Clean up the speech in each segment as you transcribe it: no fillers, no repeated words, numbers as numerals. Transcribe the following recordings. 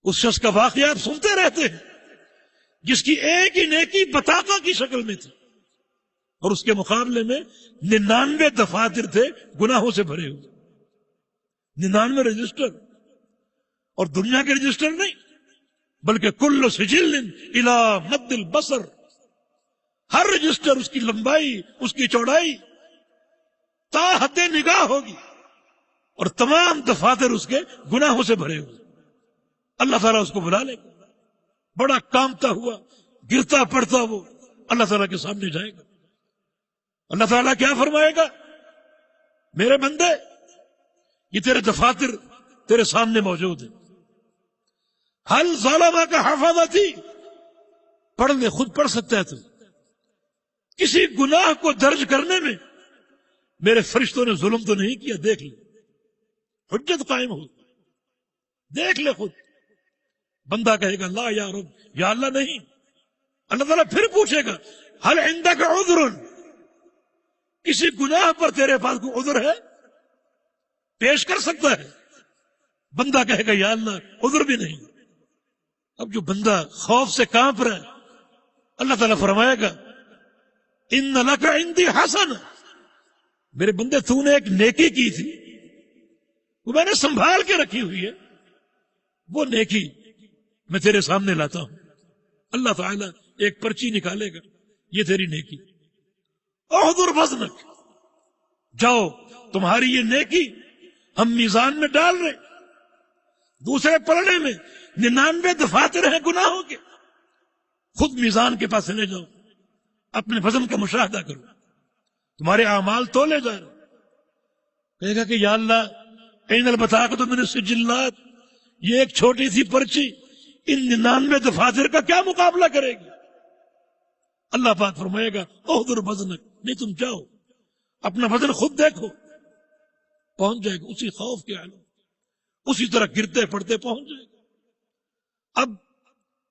اس شخص کا واقعہ آپ سنتے رہتے ہیں جس کی ایک ہی نیکی بطاقہ کی شکل میں تھی اور اس کے مقابلے میں 99 دفاتر تھے گناہوں سے بھرے ہوئے. 99 رجسٹر، اور دنیا کے رجسٹر نہیں بلکہ کل سجل الی مد البصر، ہر رجسٹر اس کی لمبائی اس کی چوڑائی تا حد نگاہ ہوگی اور تمام دفاتر اس کے گناہوں سے بھرے ہوئے. اللہ تعالیٰ اس کو بلا لے گا، بڑا کامتا ہوا گرتا پڑتا وہ اللہ تعالیٰ کے سامنے جائے گا. اللہ تعالیٰ کیا فرمائے گا؟ میرے بندے، یہ تیرے دفاتر تیرے سامنے موجود ہیں. حل ظالمہ کا حفاظتی، پڑھ لے، خود پڑھ سکتا ہے تو. کسی گناہ کو درج کرنے میں میرے فرشتوں نے ظلم تو نہیں کیا، دیکھ لے، حجت قائم ہو، دیکھ لے خود. بندہ کہے گا لا یا رب، یا اللہ نہیں. اللہ تعالیٰ پھر پوچھے گا حل عندک عذر، کسی گناہ پر تیرے پاس کوئی عذر ہے، پیش کر سکتا ہے؟ بندہ کہے گا یا اللہ عذر بھی نہیں. اب جو بندہ خوف سے کانپ رہا ہے، اللہ تعالیٰ فرمائے گا ان لک عندی حسن، میرے بندے تو نے ایک نیکی کی تھی، وہ میں نے سنبھال کے رکھی ہوئی ہے، وہ نیکی میں تیرے سامنے لاتا ہوں. اللہ تعالیٰ ایک پرچی نکالے گا، یہ تیری نیکی، احضر وزنک، جاؤ تمہاری یہ نیکی ہم میزان میں ڈال رہے. دوسرے پلڑے میں 99 دفاتر ہیں گناہوں کے، خود میزان کے پاس لے جاؤ، اپنے وزن کا مشاہدہ کرو، تمہارے اعمال تولے جا رہے. کہے گا کہ یا اللہ این البطاقۃ من السجلات، یہ ایک چھوٹی سی پرچی ان 99 دفاتر کا کیا مقابلہ کرے گی؟ اللہ پاک فرمائے گا احضر وزنک، نہیں تم جاؤ اپنا وزن خود دیکھو. پہنچ جائے گا اسی خوف کے عالم، اسی طرح گرتے پڑتے پہنچ جائے گا. اب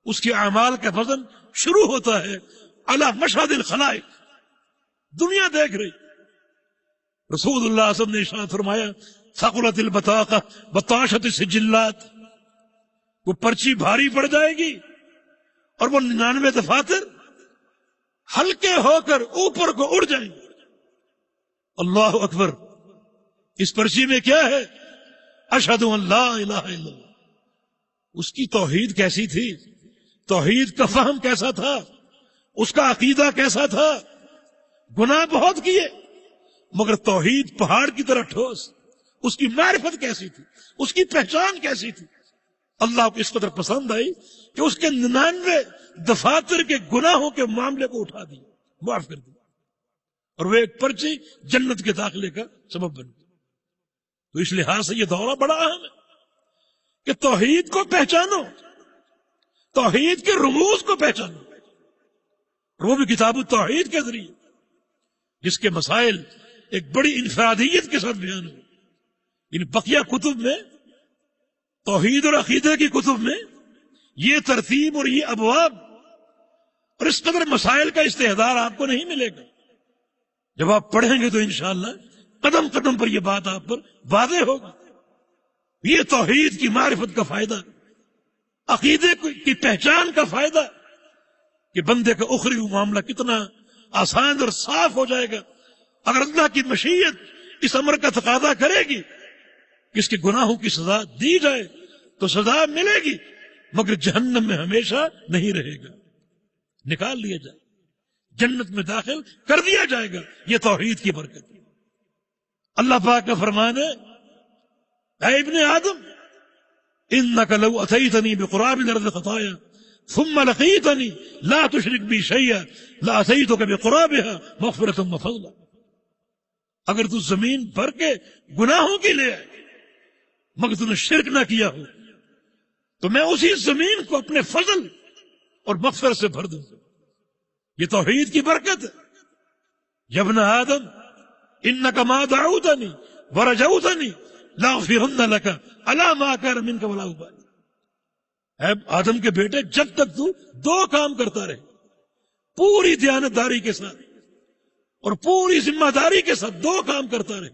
اس کے اعمال کا وزن شروع ہوتا ہے علی مشہد الخلائق، دنیا دیکھ رہی. رسول اللہ صلی اللہ علیہ وسلم نے ارشاد فرمایا ثقلت البطاقہ بطاشت السجلات، وہ پرچی بھاری پڑ جائے گی اور وہ 99 دفاتر ہلکے ہو کر اوپر کو اڑ جائیں گے. اللہ اکبر. اس پرچی میں کیا ہے؟ اشہد ان لا الہ الا اللہ. اس کی توحید کیسی تھی، توحید کا فہم کیسا تھا، اس کا عقیدہ کیسا تھا. گناہ بہت کیے مگر توحید پہاڑ کی طرح ٹھوس. اس کی معرفت کیسی تھی، اس کی پہچان کیسی تھی. اللہ کو اس قدر پسند آئی کہ اس کے 99 دفاتر کے گناہوں کے معاملے کو اٹھا دیا، معاف کر دیا، اور وہ ایک پرچی جنت کے داخلے کا سبب بن گئی. تو اس لحاظ سے یہ دورہ بڑا اہم ہے کہ توحید کو پہچانو، توحید کے رموز کو پہچانو، اور وہ بھی کتاب التوحید کے ذریعے، جس کے مسائل ایک بڑی انفرادیت کے ساتھ بیان ہوئے. ان بقیہ کتب میں، توحید اور عقیدے کی کتب میں یہ ترتیب اور یہ ابواب اور اس قدر مسائل کا استحضار آپ کو نہیں ملے گا. جب آپ پڑھیں گے تو انشاءاللہ قدم قدم پر یہ بات آپ پر واضح ہوگی. یہ توحید کی معرفت کا فائدہ، عقیدے کی پہچان کا فائدہ کہ بندے کا اخروی معاملہ کتنا آسان اور صاف ہو جائے گا اگر اللہ کی مشیت اس امر کا تقاضا کرے گی کہ اس کے گناہوں کی سزا دی جائے تو سزا ملے گی، مگر جہنم میں ہمیشہ نہیں رہے گا، نکال لیا جائے، جنت میں داخل کر دیا جائے گا. یہ توحید کی برکت. اللہ پاک کا فرمان ہے اے ابن آدم انک لو اتیتنی بقراب الارض خطایا ثم لقیتنی لا تشرک بی شیئا لاتیتک بقرابها مغفرۃ وفضلا. اگر تو زمین بھر کے گناہوں کی لے آئے مگر تو نے شرک نہ کیا ہو تو میں اسی زمین کو اپنے فضل اور مغفرت سے بھر دوں. یہ توحید کی برکت ہے. یا ابن آدم انک ما دعوتنی ورجوتنی لاغفرن لک علی ما کان منک ولا ابالی. اے آدم کے بیٹے، جب تک تو دو کام کرتا رہے پوری دیانتداری کے ساتھ اور پوری ذمہ داری کے ساتھ، دو کام کرتا رہے.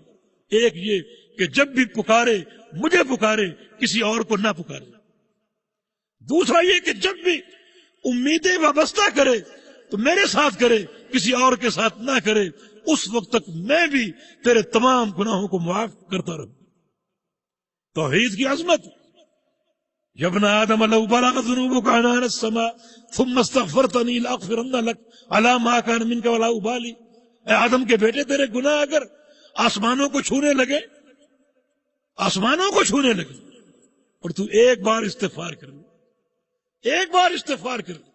ایک یہ کہ جب بھی پکارے مجھے پکارے، کسی اور کو نہ پکارے. دوسرا یہ کہ جب بھی امیدیں وابستہ کرے تو میرے ساتھ کرے، کسی اور کے ساتھ نہ کرے، اس وقت تک میں بھی تیرے تمام گناہوں کو معاف کرتا رہوں۔ توحید کی عظمت، یا ابن آدم لو بلغت ذنوبك عنان السماء ثم استغفرتنی لاغفرن لك علی ما كان منك ولا ابالی۔ اے آدم کے بیٹے، تیرے گناہ اگر آسمانوں کو چھونے لگے، آسمانوں کو چھونے لگے، اور تو ایک بار استغفار کر لے، ایک بار استغفار کر لے،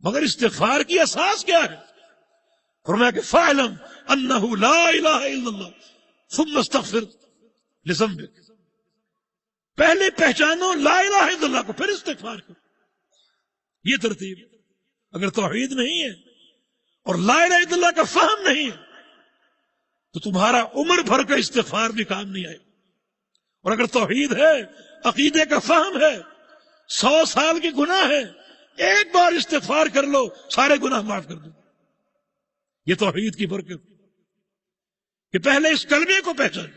مگر استغفار کی اساس کیا ہے؟ فرمایا کہ فاعلم انہ لا الہ الا اللہ ثم استغفر لذنبک، پہلے پہچانو لا الہ الا اللہ کو، پھر استغفار کرو۔ یہ ترتیب۔ اگر توحید نہیں ہے اور لا الہ الا اللہ کا فہم نہیں ہے تو تمہارا عمر بھر کا استغفار بھی کام نہیں آئے، اور اگر توحید ہے، عقیدے کا فہم ہے، 100 سال کے گناہ ہے، ایک بار استغفار کر لو، سارے گناہ معاف کر دو۔ یہ توحید کی برکت کہ پہلے اس کلمے کو پہچان۔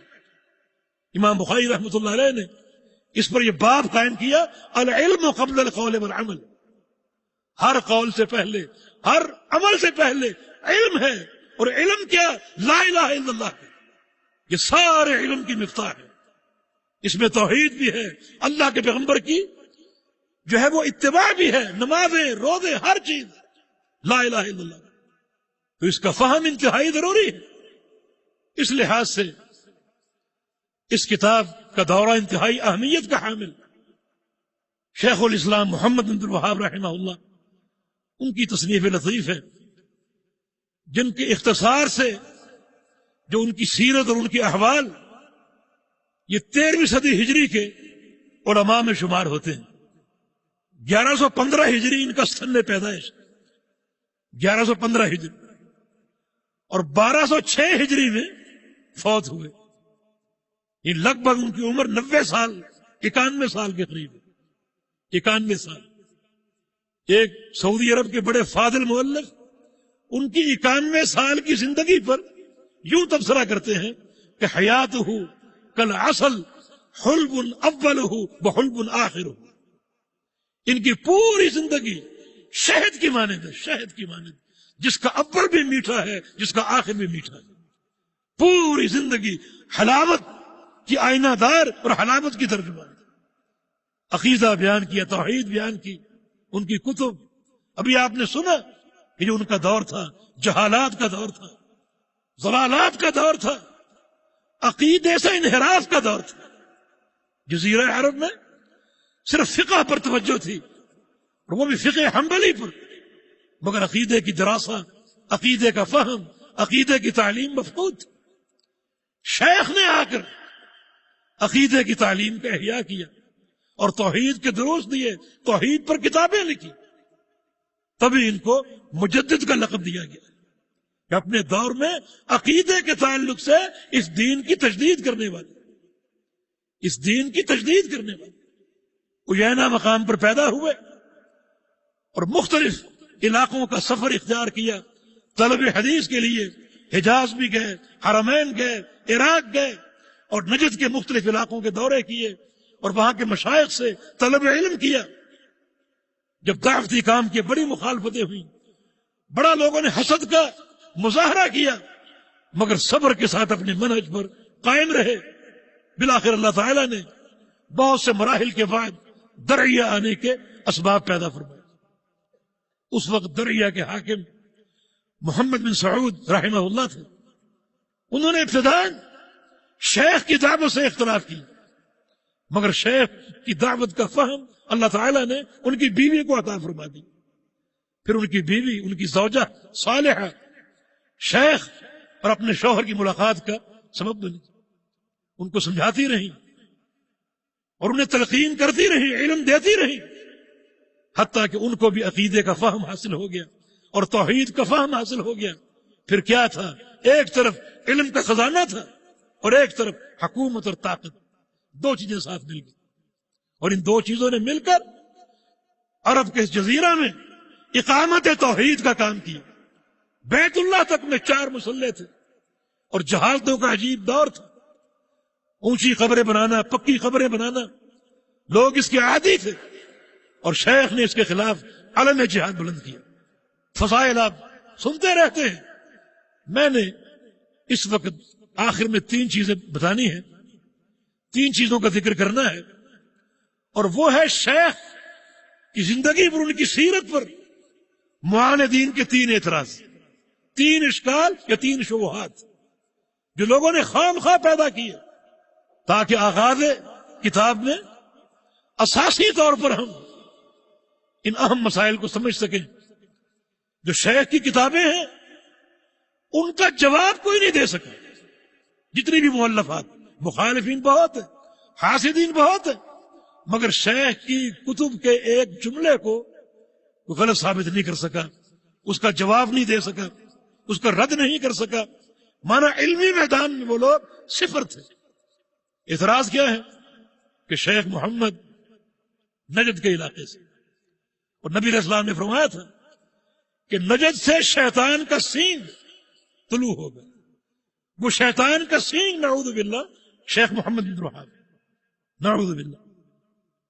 امام بخاری رحمۃ اللہ علیہ نے اس پر یہ باب قائم کیا، العلم قبل القول والعمل، ہر قول سے پہلے، ہر عمل سے پہلے علم ہے، اور علم کیا؟ لا الہ الا اللہ ہے۔ یہ سارے علم کی مفتاح ہے، اس میں توحید بھی ہے، اللہ کے پیغمبر کی جو ہے وہ اتباع بھی ہے، نمازیں، روزے، ہر چیز لا الہ الا اللہ۔ تو اس کا فہم انتہائی ضروری ہے۔ اس لحاظ سے اس کتاب کا دورہ انتہائی اہمیت کا حامل شیخ الاسلام محمد بن عبد الوہاب رحمہ اللہ، ان کی تصنیف لطیف ہے، جن کے اختصار سے جو ان کی سیرت اور ان کے احوال یہ 13ویں صدی ہجری کے علماء میں شمار ہوتے ہیں۔ 1115 ہجری ان کا سن پیدائش، 1115 ہجری، اور 1206 ہجری میں فوت ہوئے۔ یہ لگ بھگ ان کی عمر 90 سال، 91 سال کے قریب ہے، 91 سال۔ ایک سعودی عرب کے بڑے فاضل مؤلف ان کی 91 سال کی زندگی پر یوں تبصرہ کرتے ہیں کہ حیاتہ کالعسل حلب اولہ وحلب آخرہ، ان کی پوری زندگی شہد کی مانند ہے، شہد کی مانند، جس کا اول بھی میٹھا ہے، جس کا آخر بھی میٹھا ہے۔ پوری زندگی حلاوت کی آئینہ دار اور حلاوت کی ترجمان، عقیدہ بیان کیا، توحید بیان کی، ان کی کتب۔ ابھی آپ نے سنا کہ جو ان کا دور تھا جہالات کا دور تھا، ضلالات کا دور تھا، عقیدے سے انحراف کا دور تھا۔ جزیرہ عرب میں صرف فقہ پر توجہ تھی، اور وہ بھی فقہ حنبلی پر، مگر عقیدے کی دراسہ، عقیدے کا فہم، عقیدے کی تعلیم مفقود تھی۔ شیخ نے آ کر عقیدے کی تعلیم کا احیاء کیا اور توحید کے دروس دیے، توحید پر کتابیں لکھی، تبھی ان کو مجدد کا لقب دیا گیا کہ اپنے دور میں عقیدے کے تعلق سے اس دین کی تجدید کرنے والے، اس دین کی تجدید کرنے والے اجینا مقام پر پیدا ہوئے اور مختلف علاقوں کا سفر اختیار کیا، طلب حدیث کے لیے حجاز بھی گئے، حرمین گئے، عراق گئے، اور نجد کے مختلف علاقوں کے دورے کیے، اور وہاں کے مشائخ سے طلب علم کیا۔ جب دعوتی کام کی بڑی مخالفتیں ہوئیں، بڑا لوگوں نے حسد کا مظاہرہ کیا، مگر صبر کے ساتھ اپنے منہج پر قائم رہے۔ بالآخر اللہ تعالیٰ نے بہت سے مراحل کے بعد درعیہ آنے کے اسباب پیدا فرمائے۔ اس وقت درعیہ کے حاکم محمد بن سعود رحمہ اللہ تھے۔ انہوں نے ابتداءً شیخ کی دعوت سے اختلاف کی، مگر شیخ کی دعوت کا فہم اللہ تعالیٰ نے ان کی بیوی کو عطا فرما دی۔ پھر ان کی بیوی، ان کی زوجہ صالحہ، شیخ اور اپنے شوہر کی ملاقات کا سبب بنی، ان کو سمجھاتی رہی اور انہیں تلقین کرتی رہی، علم دیتی رہی، حتیٰ کہ ان کو بھی عقیدے کا فہم حاصل ہو گیا اور توحید کا فہم حاصل ہو گیا۔ پھر کیا تھا؟ ایک طرف علم کا خزانہ تھا اور ایک طرف حکومت اور طاقت، دو چیزیں ساتھ مل گئی، اور ان دو چیزوں نے مل کر عرب کے اس جزیرہ میں اقامت توحید کا کام کیا۔ بیت اللہ تک میں 4 مسلح تھے اور جہازوں کا عجیب دور تھا، اونچی قبریں بنانا، پکی قبریں بنانا، لوگ اس کے عادی تھے، اور شیخ نے اس کے خلاف علم جہاد بلند کیا. فضائل آپ سنتے رہتے ہیں. میں نے اس وقت آخر میں 3 چیزیں بتانی ہیں, 3 چیزوں کا ذکر کرنا ہے, اور وہ ہے شیخ کی زندگی پر, ان کی سیرت پر معاندین کے 3 اعتراض, 3 اشکال یا 3 شبہات جو لوگوں نے خام خواہ پیدا کیے, تاکہ آغاز کتاب میں اساسی طور پر ہم ان اہم مسائل کو سمجھ سکیں. جو شیخ کی کتابیں ہیں ان کا جواب کوئی نہیں دے سکا. جتنی بھی مؤلفات, مخالفین بہت ہیں, حاسدین بہت ہیں, مگر شیخ کی کتب کے ایک جملے کو غلط ثابت نہیں کر سکا, اس کا جواب نہیں دے سکا, اس کا رد نہیں کر سکا. مانا علمی میدان میں وہ لوگ صفر تھے. اعتراض کیا ہے کہ شیخ محمد نجد کے علاقے سے, اور نبی علیہ السلام نے فرمایا تھا کہ نجد سے شیطان کا سینگ طلوع ہوگا. وہ شیطان کا سینگ نعوذ باللہ شیخ محمد بن وہاب, نعوذ باللہ.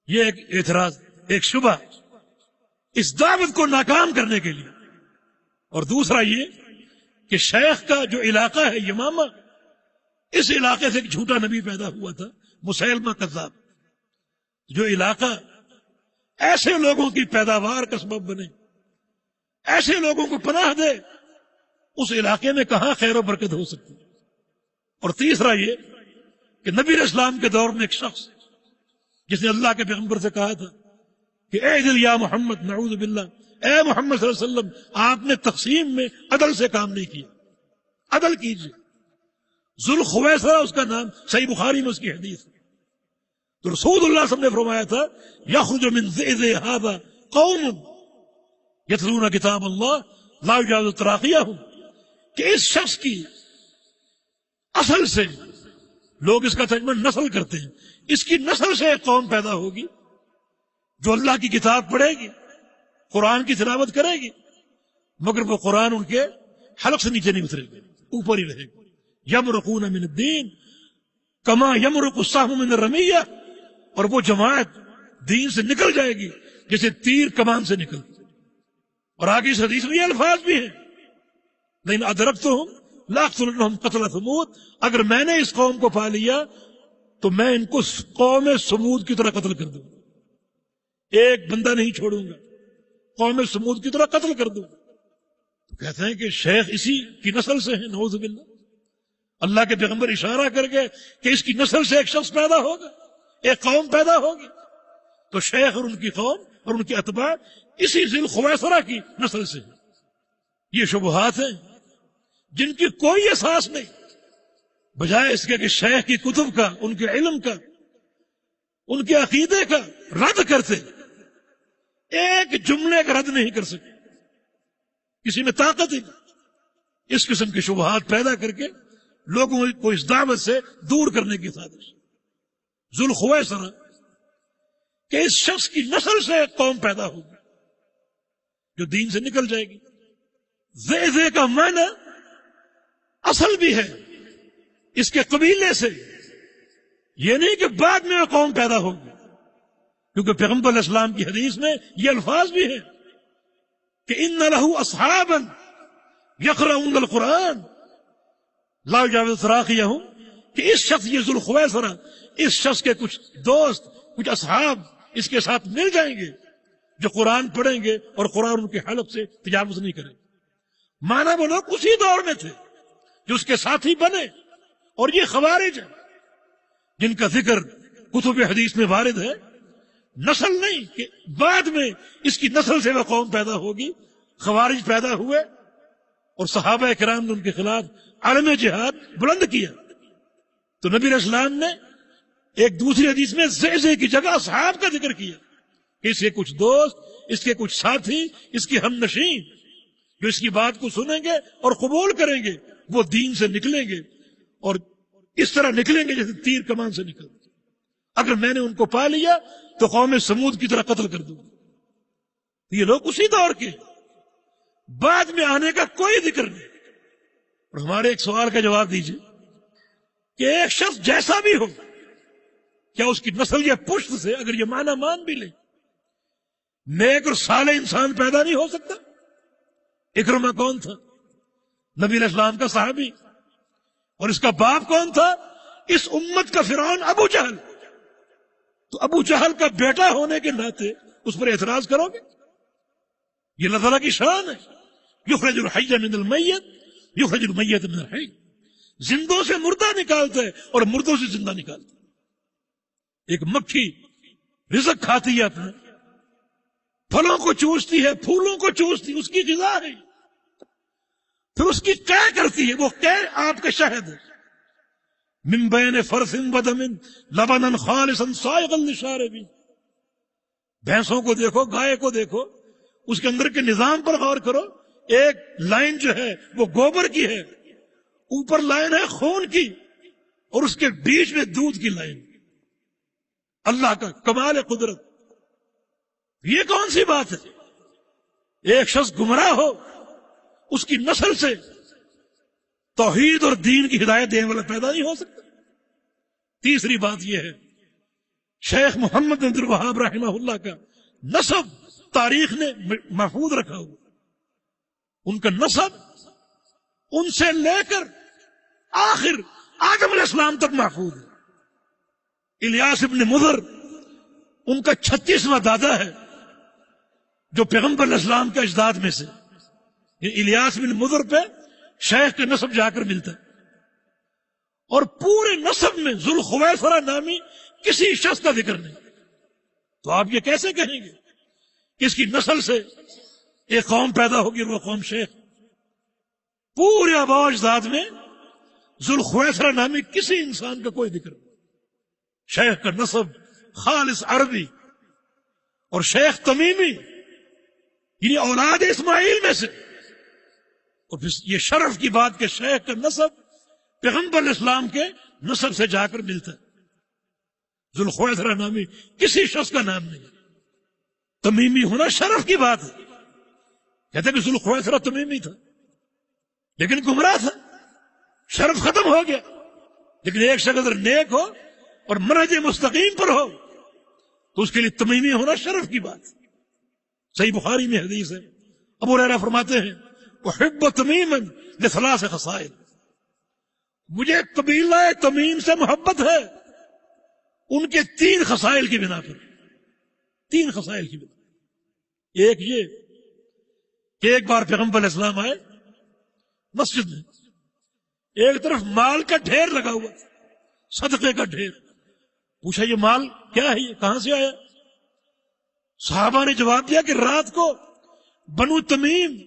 یہ ایک اعتراض, ایک شبہ اس دعوت کو ناکام کرنے کے لیے. اور دوسرا یہ کہ شیخ کا جو علاقہ ہے یمامہ, اس علاقے سے ایک جھوٹا نبی پیدا ہوا تھا, مسیلمہ کذاب. جو علاقہ ایسے لوگوں کی پیداوار کا سبب بنے, ایسے لوگوں کو پناہ دے, اس علاقے میں کہاں خیر و برکت ہو سکتی. اور تیسرا یہ کہ نبی علیہ السلام کے دور میں ایک شخص جس نے اللہ کے پیغمبر سے کہا تھا کہ اے دل یا محمد, نعوذ باللہ, اے محمد صلی اللہ علیہ وسلم, آپ نے تقسیم میں عدل سے کام نہیں کیا, عدل کیجیے. ذوالخویصرہ اس کا نام, صحیح بخاری میں اس کی حدیث ہے. تو رسول اللہ صلی اللہ علیہ وسلم نے فرمایا تھا یخرج من ذئذ ھذا قوم یتلون کتاب اللہ لا یجاوز تراقیہم, کہ اس شخص کی اصل سے لوگ اس کا ترجمہ نسل کرتے ہیں, اس کی نسل سے ایک قوم پیدا ہوگی جو اللہ کی کتاب پڑھے گی, قرآن کی تلاوت کرے گی, مگر وہ قرآن ان کے حلق سے نیچے نہیں اترے گا, اوپر ہی رہے گا. یمرقون من الدین کما یمرق السهم من الرمیہ, اور وہ جماعت دین سے نکل جائے گی جیسے تیر کمان سے نکل. اور آگے اس حدیث میں یہ الفاظ بھی ہیں لیکن ادرکتہم لاقتلنہم قتل ثمود, اگر میں نے اس قوم کو پا لیا تو میں ان کو قوم ثمود کی طرح قتل کر دوں, ایک بندہ نہیں چھوڑوں گا, قوم ثمود کی طرح قتل کر دوں. تو کہتے ہیں کہ شیخ اسی کی نسل سے ہیں, نعوذ باللہ. اللہ کے پیغمبر اشارہ کر گئے کہ اس کی نسل سے ایک شخص پیدا ہوگا, ایک قوم پیدا ہوگی. تو شیخ اور ان کی قوم اور ان کے اتباع اسی ذوالخویصرہ کی نسل سے ہیں. یہ شبہات ہیں جن کی کوئی اساس نہیں, بجائے اس کے کہ شیخ کی کتب کا, ان کے علم کا, ان کے عقیدے کا رد کرتے, ایک جملے کا رد نہیں کر سکے, کسی میں طاقت ہی نہیں. اس قسم کے شبہات پیدا کر کے لوگوں کو اس دعوت سے دور کرنے کی سازش. ذوالخویصرہ کہ اس شخص کی نسل سے ایک قوم پیدا ہوگی جو دین سے نکل جائے گی. ذئذ کا معنی اصل بھی ہے اس کے قبیلے سے, یہ نہیں کہ بعد میں وہ قوم پیدا ہوگی, کیونکہ پیغمبر علیہ السلام کی حدیث میں یہ الفاظ بھی ہیں کہ ان لہ اصحابا یقرؤون القرآن لا یجاوز تراقیہم, کہ اس شخص, یہ ذوالخویصرہ, اس شخص کے کچھ دوست, کچھ اصحاب اس کے ساتھ مل جائیں گے جو قرآن پڑھیں گے اور قرآن ان کے حلق سے تجاوز نہیں کریں گے. مانا وہ لوگ اسی دور میں تھے جو اس کے ساتھی بنے, اور یہ خوارج ہیں جن کا ذکر کتب حدیث میں وارد ہے. نسل نہیں کہ بعد میں اس کی نسل سے وہ قوم پیدا ہوگی. خوارج پیدا ہوئے اور صحابہ کرام نے ان کے خلاف علم جہاد بلند کیا. تو نبی علیہ السلام نے ایک دوسری حدیث میں ذئذ کی جگہ اصحاب کا ذکر کیا کہ اس کے کچھ دوست, اس کے کچھ ساتھی, اس کے ہم نشین جو اس کی بات کو سنیں گے اور قبول کریں گے, وہ دین سے نکلیں گے اور اس طرح نکلیں گے جیسے تیر کمان سے نکل. اگر میں نے ان کو پا لیا تو قوم سمود کی طرح قتل کر دوں. یہ لوگ اسی دور کے, بعد میں آنے کا کوئی ذکر نہیں. اور ہمارے ایک سوال کا جواب دیجیے کہ ایک شخص جیسا بھی ہو, کیا اس کی نسل یا پشت سے, اگر یہ معنی مان بھی لیں نیک اور صالح انسان پیدا نہیں ہو سکتا؟ اکرمہ کون تھا؟ نبی علیہ السلام کا صحابی. اور اس کا باپ کون تھا؟ اس امت کا فرعون ابو جہل. تو ابو جہل کا بیٹا ہونے کے ناطے اس پر اعتراض کرو گے؟ یہ اللہ تعالیٰ کی شان ہے. یخرج الحی من المیت یخرج المیت من الحی. زندوں سے مردہ نکالتا ہے اور مردوں سے زندہ نکالتا ہے. ایک مکھی رزق کھاتی ہے اپنا، پھلوں کو چوستی ہے، پھولوں کو چوستی، اس کی غذا ہے. پھر اس کی قے کرتی ہے، وہ قے آپ کا شہد ہے. من بین فرث ودم لبنا خالصا سائغا للشاربین. بھینسوں کو دیکھو، گائے کو دیکھو، اس کے اندر کے نظام پر غور کرو. ایک لائن جو ہے وہ گوبر کی ہے، اوپر لائن ہے خون کی، اور اس کے بیچ میں دودھ کی لائن. اللہ کا کمال قدرت. یہ کون سی بات ہے؟ ایک شخص گمراہ ہو، اس کی نسل سے توحید اور دین کی ہدایت دینے والا پیدا نہیں ہو سکتا. تیسری بات یہ ہے، شیخ محمد بن عبد الوہاب رحمہ اللہ کا نسب تاریخ نے محفوظ رکھا ہوا. ان کا نسب ان سے لے کر آخر آدم علیہ السلام تک محفوظ ہے. الیاس ابن مضر ان کا 36واں دادا ہے، جو پیغمبر علیہ السلام کے اجداد میں سے. الیاس بن مضر پہ شیخ کا نسب جا کر ملتا ہے. اور پورے نسب میں ذوالخویصرہ نامی کسی شخص کا ذکر نہیں. تو آپ یہ کیسے کہیں گے کہ اس کی نسل سے ایک قوم پیدا ہوگی اور وہ قوم شیخ؟ پورے آباء و اجداد میں ذوالخویصرہ نامی کسی انسان کا کوئی ذکر نہیں. شیخ کا نسب خالص عربی، اور شیخ تمیمی یعنی اولاد اسماعیل میں سے. اور پھر یہ شرف کی بات کہ شیخ کا نسب پیغمبر علیہ السلام کے نسب سے جا کر ملتا ہے. ذوالخویصرہ نامی کسی شخص کا نام نہیں. تمیمی ہونا شرف کی بات ہے. کہتے کہ ذوالخویصرہ تمیمی تھا لیکن گمراہ تھا، شرف ختم ہو گیا. لیکن ایک شخص اگر نیک ہو اور منہج مستقیم پر ہو تو اس کے لیے تمیمی ہونا شرف کی بات. صحیح بخاری میں حدیث ہے، ابو ہریرہ فرماتے ہیں احب تمیما لثلاث خصائل. مجھے قبیلہ تمیم سے محبت ہے ان کے 3 خصائل کی بنا پر. 3 خصائل کی بنا. ایک یہ کہ ایک بار پیغمبر علیہ السلام آئے مسجد میں، ایک طرف مال کا ڈھیر لگا ہوا، صدقے کا ڈھیر. پوچھا یہ مال کیا ہے، یہ کہاں سے آیا؟ صحابہ نے جواب دیا کہ رات کو بنو تمیم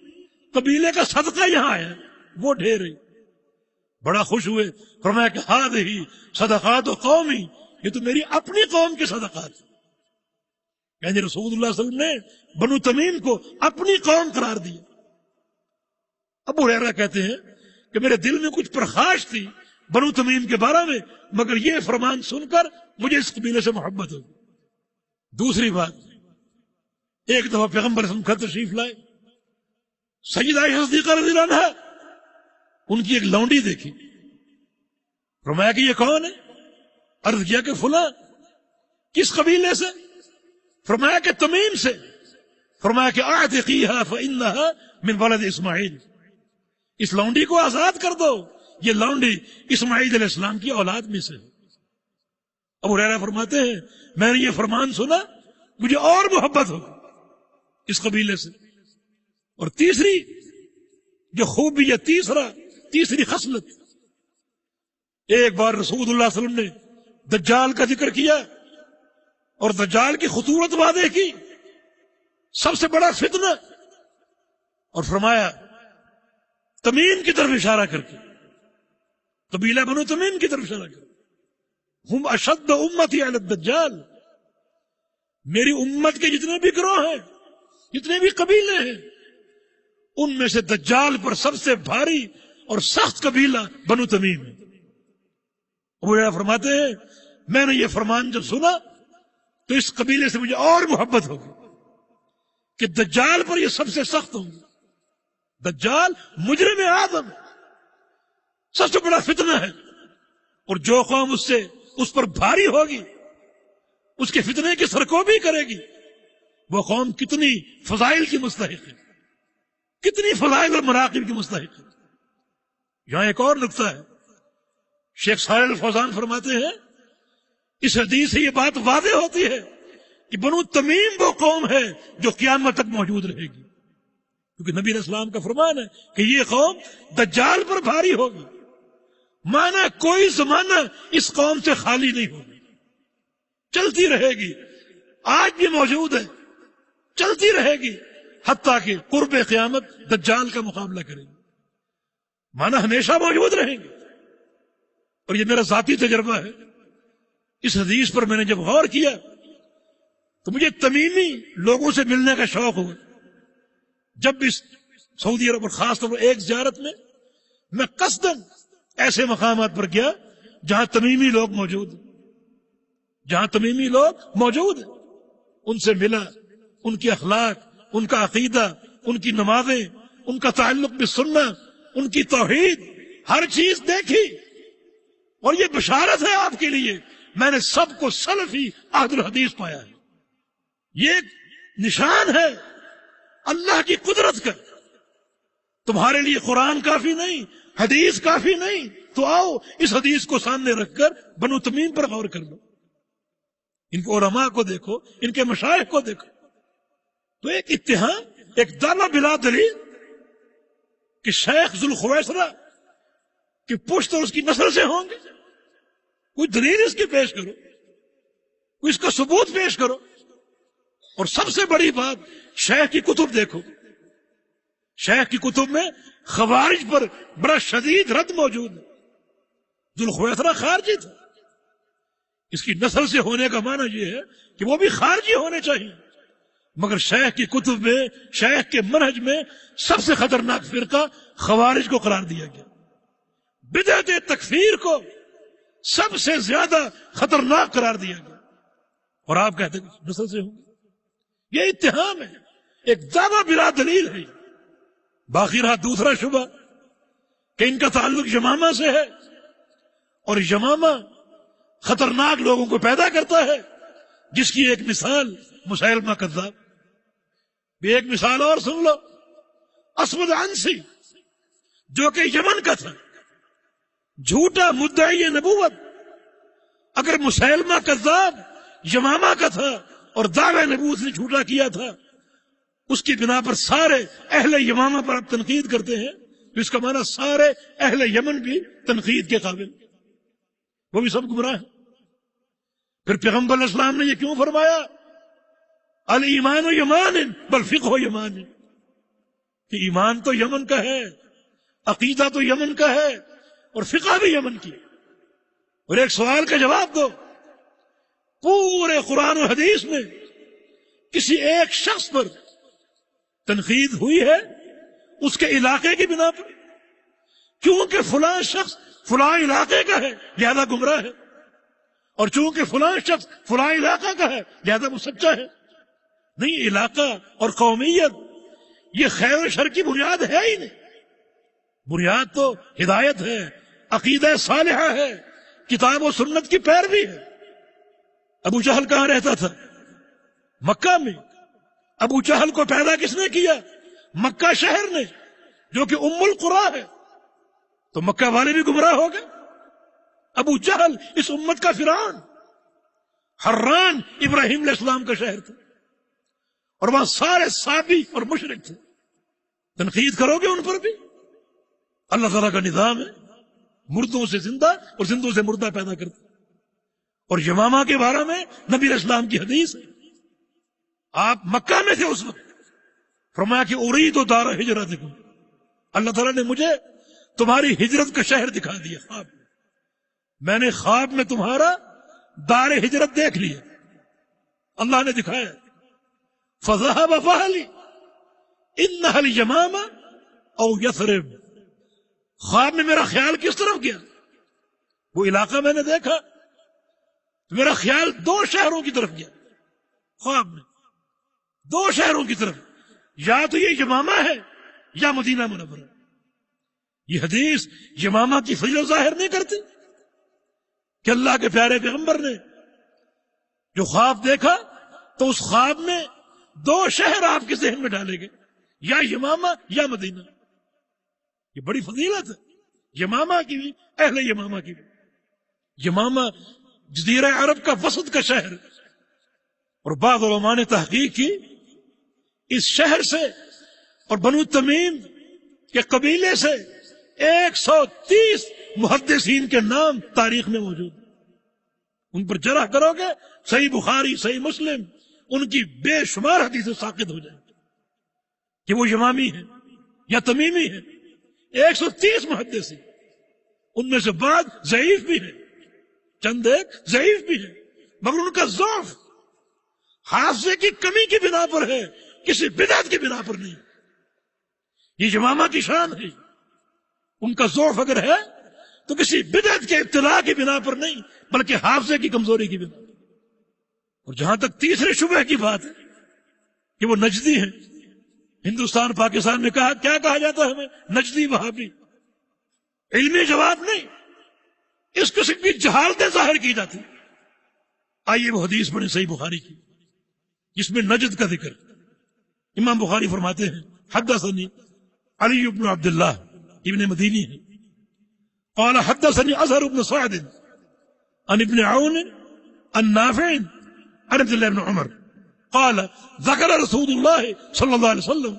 قبیلے کا صدقہ یہاں آیا، وہ ڈھیر ہے. بڑا خوش ہوئے، فرمایا کہ ہذہ صدقات قومی، یہ تو میری اپنی قوم کے صدقات. یعنی رسول اللہ صلی اللہ علیہ وسلم نے بنو تمیم کو اپنی قوم قرار دیا. ابو ہریرہ کہتے ہیں کہ میرے دل میں کچھ پرخاش تھی بنو تمیم کے بارے میں، مگر یہ فرمان سن کر مجھے اس قبیلے سے محبت ہوگی. دوسری بات، ایک دفعہ پیغمبر صلی اللہ علیہ وسلم تشریف لائے، سیدہ عائشہ صدیقہ رضی اللہ عنہا ان کی ایک لونڈی دیکھی. فرمایا کہ یہ کون ہے؟ عرض کیا کہ فلاں. کس قبیلے سے؟ فرمایا کہ تمیم سے. فرمایا کہ اعتقیھا فانھا من ولد اسماعیل، اس لونڈی کو آزاد کر دو، یہ لونڈی اسماعیل علیہ السلام کی اولاد میں سے. ابو ہریرہ فرماتے ہیں میں نے یہ فرمان سنا مجھے اور محبت ہو اس قبیلے سے. اور تیسری جو خوبی ہے، تیسری خصلت، ایک بار رسول اللہ صلی اللہ علیہ وسلم نے دجال کا ذکر کیا اور دجال کی خطورت واضح کی، سب سے بڑا فتنہ، اور فرمایا تمیم کی طرف اشارہ کر کے، قبیلہ بنو تمیم کی طرف اشارہ کر کے، ہم اشد امتی علی الدجال، میری امت کے جتنے بھی گروہ ہیں، جتنے بھی قبیلے ہیں، ان میں سے دجال پر سب سے بھاری اور سخت قبیلہ بنو تمیم ہے. ابو ہریرہ فرماتے ہیں میں نے یہ فرمان جب سنا تو اس قبیلے سے مجھے اور محبت ہوگی کہ دجال پر یہ سب سے سخت ہوں گے. دجال مجرم اعظم ہے، سب سے بڑا فتنہ ہے، اور جو قوم اس پر بھاری ہوگی اس کے فتنے کی سرکوبی کرے گی، وہ قوم کتنی فضائل کی مستحق ہے، کتنی فضائل اور مناقب کی مستحق ہے۔ یہاں ایک اور نقطہ ہے، شیخ صالح الفوزان فرماتے ہیں اس حدیث سے یہ بات واضح ہوتی ہے کہ بنو تمیم وہ قوم ہے جو قیامت تک موجود رہے گی، کیونکہ نبی علیہ السلام کا فرمان ہے کہ یہ قوم دجال پر بھاری ہوگی، مانا کوئی زمانہ اس قوم سے خالی نہیں ہوگی، چلتی رہے گی، آج بھی موجود ہے، چلتی رہے گی حتیٰ کہ قرب قیامت دجال کا مقابلہ کریں گے، مانا ہمیشہ موجود رہیں گے۔ اور یہ میرا ذاتی تجربہ ہے، اس حدیث پر میں نے جب غور کیا تو مجھے تمیمی لوگوں سے ملنے کا شوق ہوا۔ جب بھی سعودی عرب اور خاص طور پر ایک زیارت میں میں قصداً ایسے مقامات پر گیا جہاں تمیمی لوگ موجود ہیں، جہاں تمیمی لوگ موجود ہیں، ان سے ملا، ان کے اخلاق، ان کا عقیدہ، ان کی نمازیں، ان کا تعلق بالسنہ، ان کی توحید، ہر چیز دیکھی۔ اور یہ بشارت ہے آپ کے لیے، میں نے سب کو سلفی اہل الحدیث پایا ہے۔ یہ ایک نشان ہے اللہ کی قدرت کا۔ تمہارے لیے قرآن کافی نہیں، حدیث کافی نہیں، تو آؤ اس حدیث کو سامنے رکھ کر بنو تمیم پر غور کر لو، ان کے علماء کو دیکھو، ان کے مشائخ کو دیکھو۔ تو ایک اتہام، ایک دعویٰ بلا دلیل کہ شیخ ذوالخویسرہ کی پشت اور اس کی نسل سے ہوں گے، کوئی دلیل اس کی پیش کرو، کوئی اس کا ثبوت پیش کرو۔ اور سب سے بڑی بات، شیخ کی کتب دیکھو، شیخ کی کتب میں خوارج پر بڑا شدید رد موجود ہے۔ ذوالخویسرہ خارجی تھا، اس کی نسل سے ہونے کا معنی یہ ہے کہ وہ بھی خارجی ہونے چاہیے، مگر شیخ کی کتب میں، شیخ کے منہج میں سب سے خطرناک فرقہ خوارج کو قرار دیا گیا، بدعت تکفیر کو سب سے زیادہ خطرناک قرار دیا گیا، اور آپ کہتے ہیں نسل سے ہوں گے۔ یہ اتہام ہے، ایک دعویٰ بلا دلیل ہے۔ باقی رہا دوسرا شبہ کہ ان کا تعلق یمامہ سے ہے، اور یمامہ خطرناک لوگوں کو پیدا کرتا ہے، جس کی ایک مثال مسیلمہ کذاب۔ ایک مثال اور سن لو، اسود عنسی جو کہ یمن کا تھا، جھوٹا مدعی نبوت۔ اگر مسیلمہ کذاب یمامہ کا تھا اور دعوی نبوت نے جھوٹا کیا تھا، اس کی بنا پر سارے اہل یمامہ پر آپ تنقید کرتے ہیں، تو اس کا معنی سارے اہل یمن بھی تنقید کے قابل، وہ بھی سب گمراہ ہیں۔ پھر پیغمبر علیہ السلام نے یہ کیوں فرمایا الایمان یمان بل فقہ یمان، کہ ایمان تو یمن کا ہے، عقیدہ تو یمن کا ہے، اور فقہ بھی یمن کی۔ اور ایک سوال کا جواب دو، پورے قرآن و حدیث میں کسی ایک شخص پر تنقید ہوئی ہے اس کے علاقے کی بنا پر؟ کیونکہ فلاں شخص فلاں علاقے کا ہے لہذا گمراہ ہے، اور چونکہ فلاں شخص فلاں علاقہ کا ہے لہذا وہ سچا ہے؟ نہیں، علاقہ اور قومیت یہ خیر و شر کی بنیاد ہے ہی نہیں۔ بنیاد تو ہدایت ہے، عقیدہ صالحہ ہے، کتاب و سنت کی پیروی ہے۔ ابو جہل کہاں رہتا تھا؟ مکہ میں۔ ابو جہل کو پیدا کس نے کیا؟ مکہ شہر نے، جو کہ ام القریٰ ہے۔ تو مکہ والے بھی گمراہ ہو گئے۔ ابو جہل اس امت کا فرعون، حران ابراہیم علیہ السلام کا شہر تھا، اور وہاں سارے صابی اور مشرک تھے۔ تنقید کرو گے ان پر بھی؟ اللہ تعالیٰ کا نظام ہے، مردوں سے زندہ اور زندوں سے مردہ پیدا کرتا۔ اور یمامہ کے بارے میں نبی علیہ السلام کی حدیث ہے، آپ مکہ میں تھے اس وقت، فرمایا کہ ارید دار ہجرتکم، اللہ تعالیٰ نے مجھے تمہاری ہجرت کا شہر دکھا دیا خواب میں، میں نے خواب میں تمہارا دار ہجرت دیکھ لیا، اللہ نے دکھایا۔ فذهب فهلي انها اليمامہ او یثرب، خواب میں میرا خیال کس طرف گیا؟ وہ علاقہ میں نے دیکھا، میرا خیال دو شہروں کی طرف گیا، خواب میں دو شہروں کی طرف، یا تو یہ یمامہ ہے یا مدینہ منورہ۔ یہ حدیث یمامہ کی فضیلت ظاہر نہیں کرتی کہ اللہ کے پیارے پیغمبر نے جو خواب دیکھا تو اس خواب میں دو شہر آپ کے ذہن میں ڈالے گئے، یا یمامہ یا مدینہ. یہ بڑی فضیلت ہے یمامہ کی بھی، اہل یمامہ کی بھی. یمامہ جزیرہ عرب کا وسط کا شہر، اور بعض علماء نے تحقیق کی اس شہر سے اور بنو تمیم کے قبیلے سے 130 محدثین کے نام تاریخ میں موجود ہیں. ان پر جرح کرو گے صحیح بخاری صحیح مسلم ان کی بے شمار حدیثیں ساقط ہو جائیں گی کہ وہ یمامی ہیں یا تمیمی ہیں. 130 محدثین، ان میں سے بعض ضعیف بھی ہیں، چند ایک ضعیف بھی ہیں، مگر ان کا ضعف حافظے کی کمی کی بنا پر ہے، کسی بدعت کی بنا پر نہیں. یہ یمامہ کی شان ہے. ان کا ضعف اگر ہے تو کسی بدعت کے ابتلاء کی بنا پر نہیں، بلکہ حافظے کی کمزوری کی بنا پر. اور جہاں تک تیسرے شبہ کی بات ہے کہ وہ نجدی ہیں، ہندوستان پاکستان میں کیا کہا جاتا ہے ہمیں؟ نجدی وہابی. علمی جواب نہیں، اس قسم کی جہالتیں ظاہر کی جاتی. آئیے وہ حدیث پڑھیں صحیح بخاری کی جس میں نجد کا ذکر. امام بخاری فرماتے ہیں حدثني علی بن عبداللہ ابن مدینی ہے، قال حدثني ازہر بن سعد عن ابن عون عن نافع عن عبد الله بن عمر قال ذكر رسول الله صلى الله عليه وسلم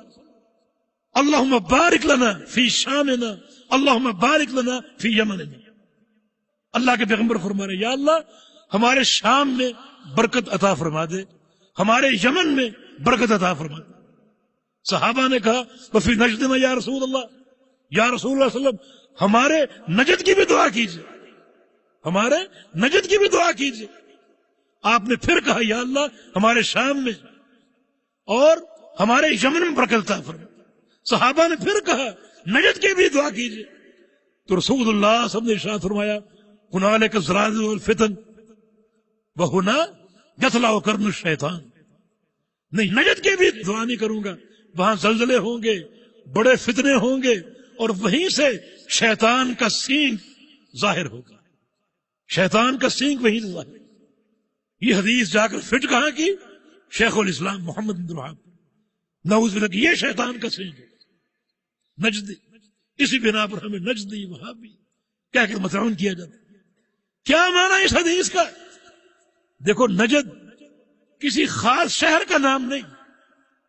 اللهم بارك لنا في شامنا اللهم بارك لنا في یمننا. اللہ کے پیغمبر فرما رہے یا اللہ ہمارے شام میں برکت عطا فرما دے، ہمارے یمن میں برکت عطا فرما دے. صحابہ نے کہا وفی نجدنا یا رسول اللہ، یا رسول اللہ صلی اللہ علیہ وسلم ہمارے نجد کی بھی دعا کیجئے، ہمارے نجد کی بھی دعا کیجئے. آپ نے پھر کہا یا اللہ ہمارے شام میں اور ہمارے یمن میں برکت عطا فرما. صحابہ نے پھر کہا نجد کی بھی دعا کیجئے. تو رسول اللہ صلی اللہ علیہ وسلم نے ارشاد فرمایا هنالک الزلازل والفتن وہنا یطلع قرن الشیطان. نہیں، نجد کی بھی دعا نہیں کروں گا، وہاں زلزلے ہوں گے، بڑے فتنے ہوں گے، اور وہیں سے شیطان کا سینگ ظاہر ہوگا. شیطان کا سینگ وہیں سے ظاہر. یہ حدیث جا کر فٹ کہاں کی؟ شیخ الاسلام محمد بن وہاب. نعوذ باللہ، یہ شیطان کا سینگ ہے نجدی. اسی بنا پر ہمیں نجدی وہابی کہہ کر مطعون کیا جاتا ہے. کیا معنی اس حدیث کا؟ دیکھو، نجد کسی خاص شہر کا نام نہیں،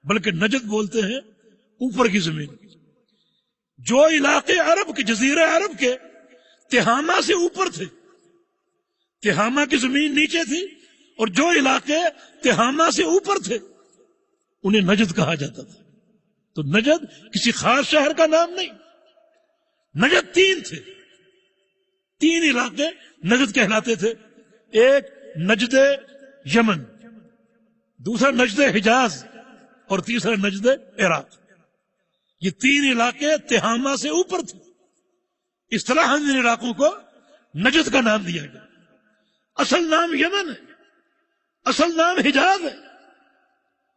بلکہ نجد بولتے ہیں اوپر کی زمین. جو علاقے عرب کے جزیرہ عرب کے تہامہ سے اوپر تھے، تہامہ کی زمین نیچے تھی، اور جو علاقے تہامہ سے اوپر تھے انہیں نجد کہا جاتا تھا. تو نجد کسی خاص شہر کا نام نہیں. نجد 3 تھے، 3 علاقے نجد کہلاتے تھے. ایک نجد یمن، دوسرا نجد حجاز، اور تیسرا نجد عراق. یہ 3 علاقے تہامہ سے اوپر تھے. اصطلاحاً ان علاقوں کو نجد کا نام دیا گیا. اصل نام یمن ہے، اصل نام حجاز ہے،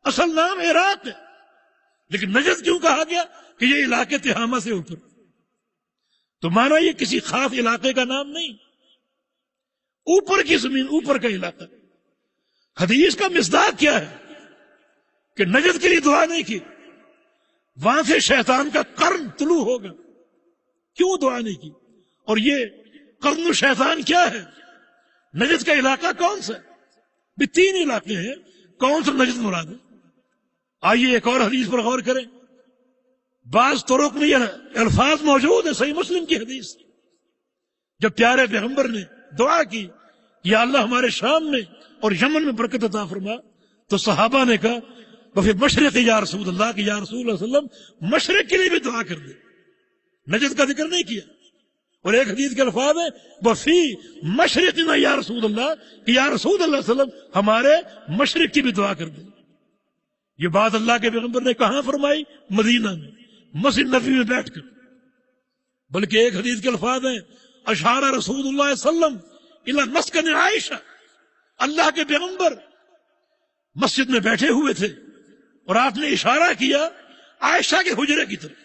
اصل نام عراق ہے، لیکن نجد کیوں کہا گیا؟ کہ یہ علاقے تہامہ سے اوپر. تو مانا یہ کسی خاص علاقے کا نام نہیں، اوپر کی زمین، اوپر کا علاقہ. حدیث کا مصداق کیا ہے کہ نجد کے لیے دعا نہیں کی، وہاں سے شیطان کا قرن طلوع ہوگا، کیوں دعا نہیں کی؟ اور یہ قرن شیطان کیا ہے؟ نجد کا علاقہ کون سا؟ بھی 3 علاقے ہیں، کون سا نجد مراد ہے؟ آئیے ایک اور حدیث پر غور کریں. بعض طرق میں یہ الفاظ موجود ہیں صحیح مسلم کی حدیث. جب پیارے پیغمبر نے دعا کی یا اللہ ہمارے شام میں اور یمن میں برکت عطا فرما، تو صحابہ نے کہا وفی مشرق یا رسول اللہ، کہ یا رسول اللہ صلی اللہ علیہ وسلم مشرق کے لیے بھی دعا کر دے. نجد کا ذکر نہیں کیا. اور ایک حدیث کے الفاظ ہے وفی مشرقنا یا رسول اللہ، کہ یا رسول اللہ صلی اللہ علیہ وسلم ہمارے مشرق کی بھی دعا کر دے. یہ بات اللہ کے پیغمبر نے کہاں فرمائی؟ مدینہ میں، مسجد نبوی میں بیٹھ کر. بلکہ ایک حدیث کے الفاظ ہیں اشار رسول اللہ صلی اللہ علیہ وسلم الی مسکن عائشہ، اللہ کے پیغمبر مسجد میں بیٹھے ہوئے تھے اور آپ نے اشارہ کیا عائشہ کے حجرے کی طرف،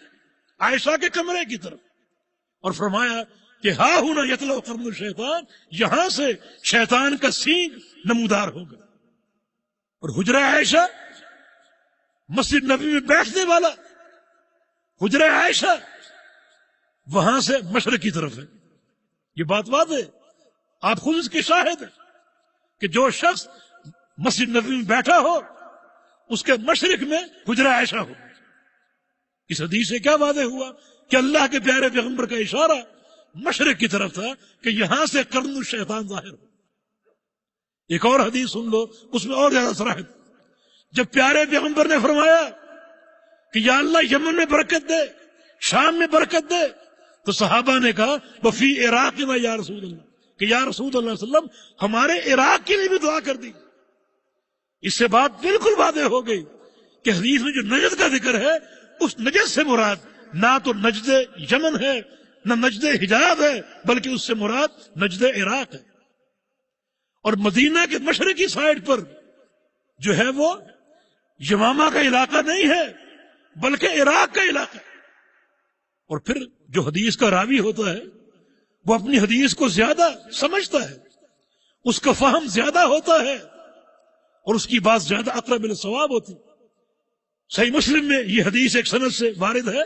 عائشہ کے کمرے کی طرف، اور فرمایا کہ ہا ہونا یطلع قرن الشیطان، یہاں سے شیطان کا سینگ نمودار ہوگا. اور حجرہ عائشہ مسجد نبی میں بیٹھنے والا حجرہ عائشہ وہاں سے مشرق کی طرف ہے. یہ بات واضح ہے، آپ خود اس کے شاہد ہیں کہ جو شخص مسجد نبی میں بیٹھا ہو اس کے مشرق میں حجرہ عائشہ ہو. اس حدیث سے کیا واضح ہوا کہ اللہ کے پیارے پیغمبر کا اشارہ مشرق کی طرف تھا کہ یہاں سے قرن الشیطان ظاہر ہو. ایک اور حدیث سن لو، اس میں اور زیادہ صراحت. جب پیارے پیغمبر نے فرمایا کہ یا اللہ یمن میں برکت دے، شام میں برکت دے، تو صحابہ نے کہا وفی عراق میں یا رسول اللہ، کہ یا رسول اللہ صلی اللہ علیہ وسلم ہمارے عراق کے لیے بھی دعا کر دی. اس سے بات بالکل واضح ہو گئی کہ حدیث میں جو نجد کا ذکر ہے اس نجد سے مراد نہ تو نجد یمن ہے نہ نجد حجاز ہے، بلکہ اس سے مراد نجد عراق ہے. اور مدینہ کے مشرقی سائڈ پر جو ہے وہ یمامہ کا علاقہ نہیں ہے بلکہ عراق کا علاقہ ہے. اور پھر جو حدیث کا راوی ہوتا ہے وہ اپنی حدیث کو زیادہ سمجھتا ہے، اس کا فہم زیادہ ہوتا ہے اور اس کی بات زیادہ اقرب الصواب ہوتی. صحیح مسلم میں یہ حدیث ایک سند سے وارد ہے،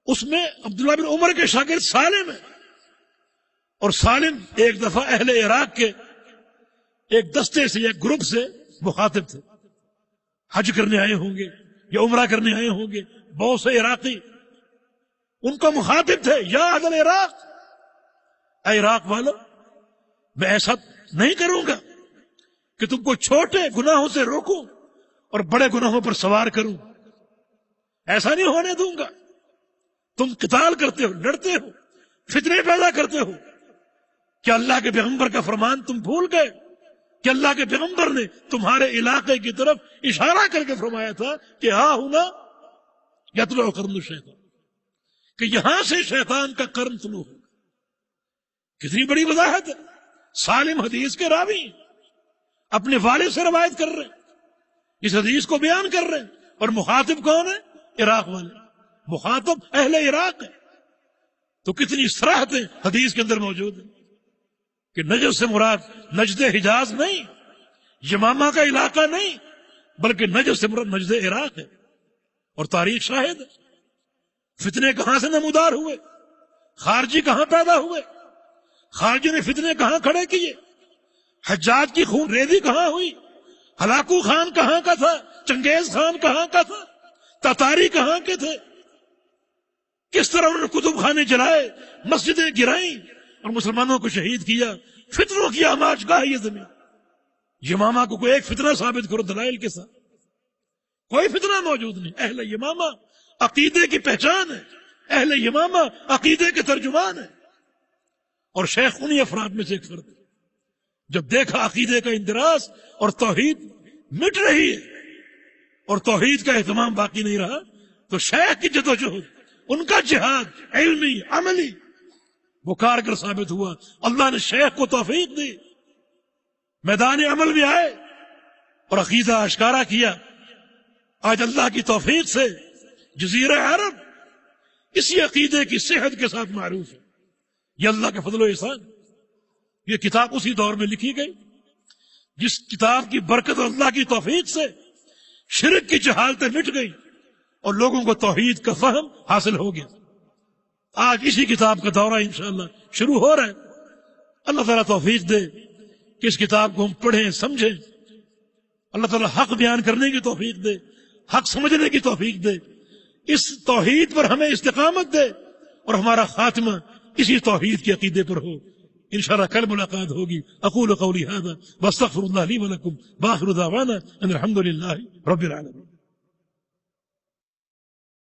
اس میں عبداللہ بن عمر کے شاگرد سالم ہے، اور سالم ایک دفعہ اہل عراق کے ایک دستے سے ایک گروپ سے مخاطب تھے. حج کرنے آئے ہوں گے یا عمرہ کرنے آئے ہوں گے، بہت سے عراقی ان کا مخاطب تھے. یا اہل العراق، اے عراق والو، میں ایسا نہیں کروں گا کہ تم کو چھوٹے گناہوں سے روکوں اور بڑے گناہوں پر سوار کروں. ایسا نہیں ہونے دوں گا. تم قتال کرتے ہو، لڑتے ہو، فتنے پیدا کرتے ہو. کیا اللہ کے پیغمبر کا فرمان تم بھول گئے کہ اللہ کے پیغمبر نے تمہارے علاقے کی طرف اشارہ کر کے فرمایا تھا کہ ہاں ہونا یطلع قرن الشیطان، کہ یہاں سے شیطان کا قرن طلوع ہوگا. کتنی بڑی وضاحت ہے. سالم حدیث کے راوی ہیں، اپنے والد سے روایت کر رہے ہیں، اس حدیث کو بیان کر رہے ہیں، اور مخاطب کون ہے؟ عراق والے. مخاطب اہل عراق ہے. تو کتنی صراحتیں حدیث کے اندر موجود ہیں کہ نجد سے مراد نجد حجاز نہیں، یمامہ کا علاقہ نہیں، بلکہ نجد سے مراد نجد عراق ہے. اور تاریخ شاہد ہے. فتنے کہاں سے نمودار ہوئے، خارجی کہاں پیدا ہوئے، خارجی نے فتنے کہاں کھڑے کیے، حجاج کی خون ریزی کہاں ہوئی، ہلاکو خان کہاں کا تھا، چنگیز خان کہاں کا تھا، تاتاری کہاں کے تھے، کس طرح انہوں نے کتب خانے جلائے، مسجدیں گرائیں اور مسلمانوں کو شہید کیا. فتنوں کی آماج گاہ یہ زمین. یمامہ کو کوئی ایک فتنہ ثابت کرو دلائل کے ساتھ، کوئی فتنہ موجود نہیں. اہل یمامہ عقیدے کی پہچان ہے، اہل یمامہ عقیدے کے ترجمان ہے. اور شیخ انہی افراد میں سے ایک فرد ہے. جب دیکھا عقیدے کا اندراس اور توحید مٹ رہی ہے اور توحید کا اہتمام باقی نہیں رہا، تو شیخ کی جدوجہد، ان کا جہاد علمی عملی وہ کارگر ثابت ہوا. اللہ نے شیخ کو توفیق دی، میدان عمل میں آئے اور عقیدہ اشکارا کیا. آج اللہ کی توفیق سے جزیرہ عرب اسی عقیدے کی صحت کے ساتھ معروف ہے. یہ اللہ کے فضل و احسان. یہ کتاب اسی دور میں لکھی گئی جس کتاب کی برکت اور اللہ کی توفیق سے شرک کی جہالتیں مٹ گئی اور لوگوں کو توحید کا فہم حاصل ہو گیا. آج اسی کتاب کا دورہ انشاءاللہ شروع ہو رہا ہے. اللہ تعالیٰ توفیق دے کہ اس کتاب کو ہم پڑھیں سمجھیں. اللہ تعالیٰ حق بیان کرنے کی توفیق دے، حق سمجھنے کی توفیق دے، اس توحید پر ہمیں استقامت دے اور ہمارا خاتمہ اسی توحید کے عقیدے پر ہو. انشاءاللہ کل ملاقات ہوگی. اقول قولی ھذا واستغفر اللہ لی ولکم، وآخر دعوانا ان الحمد للہ رب العالمین.